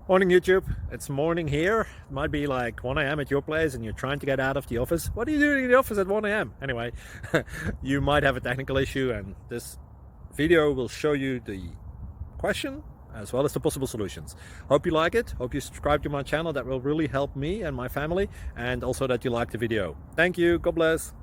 Morning YouTube, it's morning here. It might be like 1 a.m. at your place and you're trying to get out of the office. What are you doing in the office at 1 a.m.? Anyway, you might have a technical issue and this video will show you the question as well as the possible solutions. Hope you like it, hope you subscribe to my channel. That will really help me and my family, and also that you like the video. Thank you, God bless.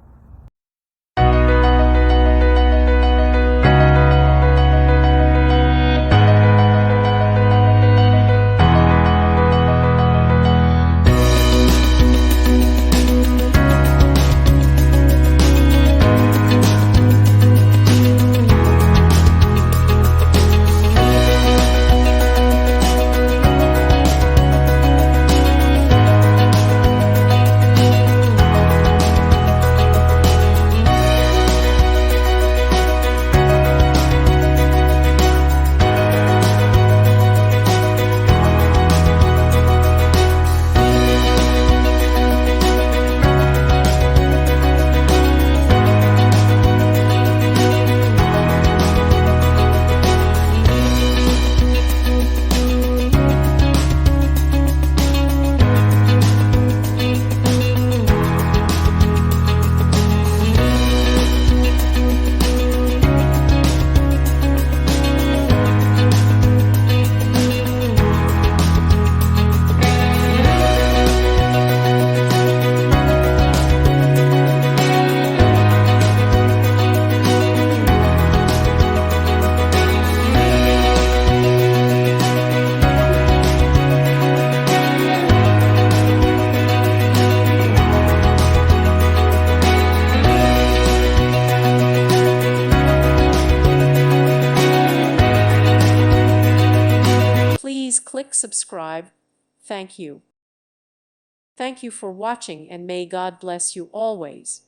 Please click subscribe. Thank you. Thank you for watching, and may God bless you always.